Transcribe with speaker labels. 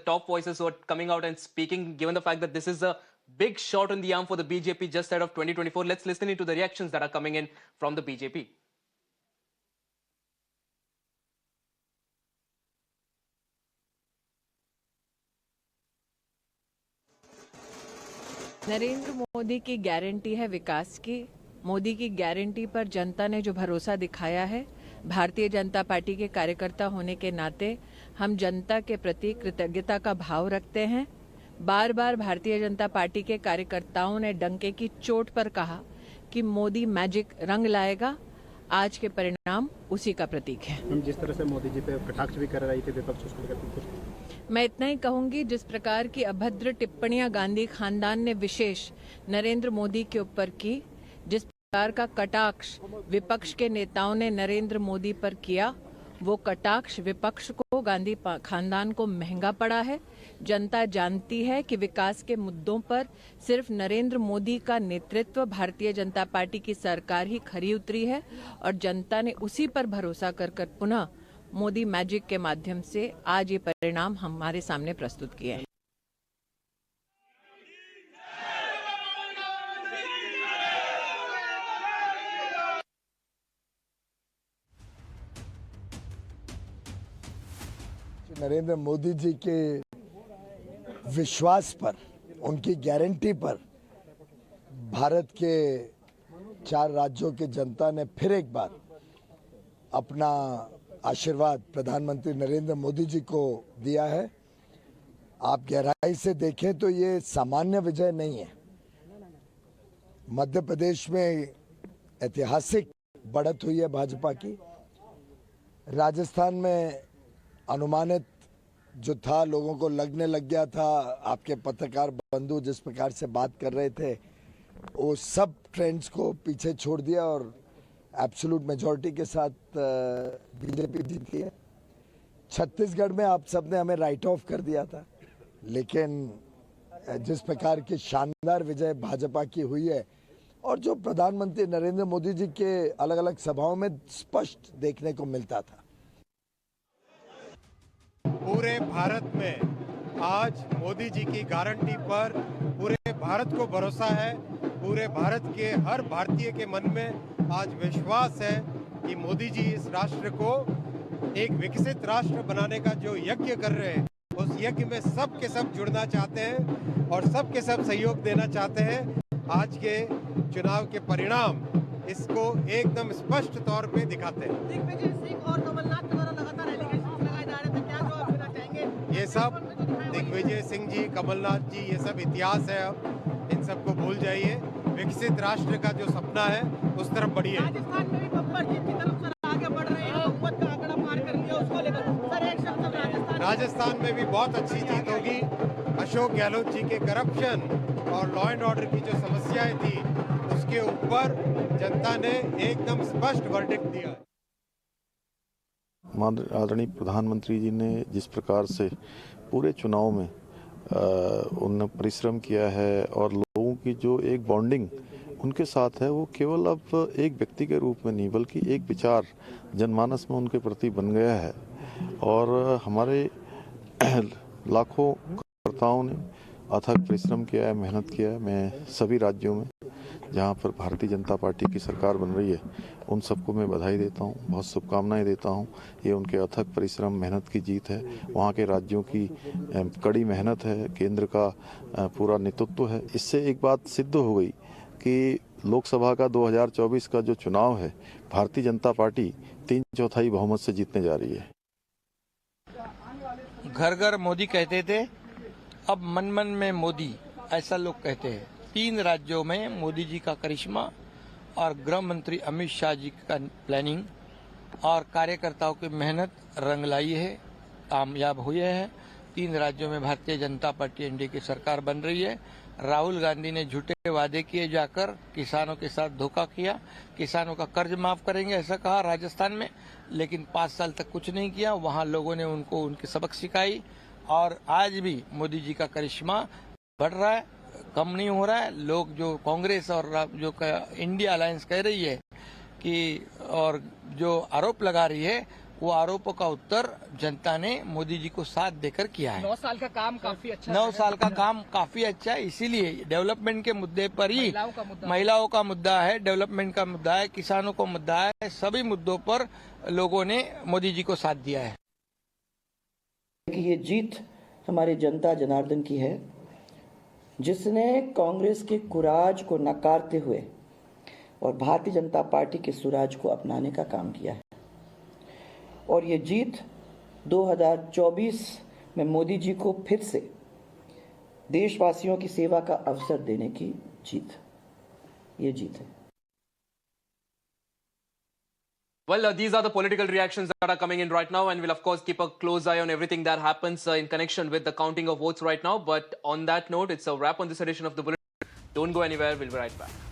Speaker 1: top voices who are coming out and speaking, given the fact that this is a big shot in the arm for the BJP just ahead of 2024. Let's listen into the reactions that are coming in from the BJP.
Speaker 2: Narendra Modi की guarantee है विकास की। मोदी की guarantee पर जनता ने जो भरोसा दिखाया है, भारतीय जनता पार्टी के कार्यकर्ता होने के नाते हम जनता के प्रति कृतज्ञता का भाव रखते हैं। बार बार भारतीय जनता पार्टी के कार्यकर्ताओं ने डंके की चोट पर कहा कि मोदी मैजिक रंग लाएगा। आज के परिणाम उसी का प्रतीक है।
Speaker 3: हम जिस तरह से मोदी जी पे कटाक्ष भी कर रही थी विपक्ष, उसको लेकर
Speaker 2: मैं इतना ही कहूंगी, जिस प्रकार की अभद्र टिप्पणियां गांधी खानदान ने विशेष नरेंद्र मोदी के ऊपर की, जिस प्रकार का कटाक्ष विपक्ष के नेताओं ने नरेंद्र मोदी पर किया, वो कटाक्ष विपक्ष को, गांधी खानदान को महंगा पड़ा है। जनता जानती है कि विकास के मुद्दों पर सिर्फ नरेंद्र मोदी का नेतृत्व, भारतीय जनता पार्टी की सरकार ही खरी उतरी है और जनता ने उसी पर भरोसा कर पुनः मोदी मैजिक के माध्यम से आज ये परिणाम हमारे सामने प्रस्तुत किए हैं।
Speaker 4: नरेंद्र मोदी जी के विश्वास पर, उनकी गारंटी पर भारत के 4 राज्यों की जनता ने फिर एक बार अपना आशीर्वाद प्रधानमंत्री नरेंद्र मोदी जी को दिया है। आप गहराई से देखें तो ये सामान्य विजय नहीं है। मध्य प्रदेश में ऐतिहासिक बढ़त हुई है भाजपा की। राजस्थान में अनुमानित जो था, लोगों को लगने लग गया था, आपके पत्रकार बंधु जिस प्रकार से बात कर रहे थे, वो सब ट्रेंड्स को पीछे छोड़ दिया और एब्सोल्यूट मेजॉरिटी के साथ बीजेपी जीती है। छत्तीसगढ़ में आप सबने हमें राइट ऑफ कर दिया था, लेकिन जिस प्रकार की शानदार विजय भाजपा की हुई है और जो प्रधानमंत्री नरेंद्र मोदी जी के अलग अलग सभाओं में स्पष्ट देखने को मिलता था।
Speaker 5: पूरे भारत में आज मोदी जी की गारंटी पर पूरे भारत को भरोसा है। पूरे भारत के हर भारतीय के मन में आज विश्वास है कि मोदी जी इस राष्ट्र को एक विकसित राष्ट्र बनाने का जो यज्ञ कर रहे हैं, उस यज्ञ में सब के सब जुड़ना चाहते हैं और सब के सब सहयोग देना चाहते हैं। आज के चुनाव के परिणाम इसको एकदम स्पष्ट तौर पे दिखाते हैं।
Speaker 6: दिग्विजय सिंह और कमलनाथ द्वारा लगातार एलिगेशंस लगाए जा रहे थे, क्या जवाब देना चाहेंगे?
Speaker 5: ये सब दिग्विजय सिंह जी, कमलनाथ जी, ये सब इतिहास है। अब इन सबको भूल जाइए। विकसित राष्ट्र का जो सपना है उस तरफ बढ़िए।
Speaker 6: राजस्थान में भी बब्बर जी की तरफ से आगे बढ़ रहे हैं, बहुमत का आंकड़ा पार कर लिया, उसको लेकर सर एक शब्द
Speaker 5: राजस्थान में भी बहुत अच्छी जीत होगी। अशोक गहलोत जी के करप्शन और लॉ एंड ऑर्डर की जो समस्याएं थी, उसके ऊपर जनता ने एकदम स्पष्ट वर्डिक्ट दिया।
Speaker 7: आदरणीय प्रधानमंत्री जी ने जिस प्रकार से पूरे चुनाव में उन्होंने परिश्रम किया है और लोगों की जो एक बॉन्डिंग उनके साथ है, वो केवल अब एक व्यक्ति के रूप में नहीं बल्कि एक विचार जनमानस में उनके प्रति बन गया है। और हमारे लाखों कार्यकर्ताओं ने अथक परिश्रम किया है, मेहनत किया है। मैं सभी राज्यों में जहां पर भारतीय जनता पार्टी की सरकार बन रही है, उन सबको मैं बधाई देता हूं, बहुत शुभकामनाएं देता हूं। ये उनके अथक परिश्रम, मेहनत की जीत है। वहां के राज्यों की कड़ी मेहनत है, केंद्र का पूरा नेतृत्व है। इससे एक बात सिद्ध हो गई कि लोकसभा का 2024 का जो चुनाव है, भारतीय जनता पार्टी 3/4 बहुमत से जीतने जा रही है।
Speaker 8: घर घर मोदी कहते थे, अब मन मन में मोदी, ऐसा लोग कहते हैं। 3 राज्यों में मोदी जी का करिश्मा और गृह मंत्री अमित शाह जी का प्लानिंग और कार्यकर्ताओं की मेहनत रंग लाई है, कामयाब हुए हैं। 3 राज्यों में भारतीय जनता पार्टी एनडीए की सरकार बन रही है। राहुल गांधी ने झूठे वादे किए, जाकर किसानों के साथ धोखा किया, किसानों का कर्ज माफ करेंगे ऐसा कहा राजस्थान में, लेकिन 5 साल तक कुछ नहीं किया। वहां लोगों ने उनको उनकी सबक सिखाई और आज भी मोदी जी का करिश्मा बढ़ रहा है, कम नहीं हो रहा है। लोग जो कांग्रेस और जो इंडिया अलायंस कह रही है कि और जो आरोप लगा रही है, वो आरोपों का उत्तर जनता ने मोदी जी को साथ देकर किया है।
Speaker 6: 9 साल का काम काफी अच्छा
Speaker 8: 9 साल का काम काफी अच्छा है, इसीलिए डेवलपमेंट के मुद्दे पर ही महिलाओं का मुद्दा है, डेवलपमेंट का मुद्दा है, किसानों का मुद्दा है, सभी मुद्दों पर लोगों ने मोदी जी को साथ दिया है।
Speaker 9: कि ये जीत हमारी जनता जनार्दन की है, जिसने कांग्रेस के कुराज को नकारते हुए और भारतीय जनता पार्टी के सुराज को अपनाने का काम किया है। और ये जीत 2024 में मोदी जी को फिर से देशवासियों की सेवा का अवसर देने की जीत, ये जीत है।
Speaker 1: Well, these are the political reactions that are coming in right now, and we'll of course keep a close eye on everything that happens in connection with the counting of votes right now. But on that note, it's a wrap on this edition of the Bulletin. Don't go anywhere. We'll be right back.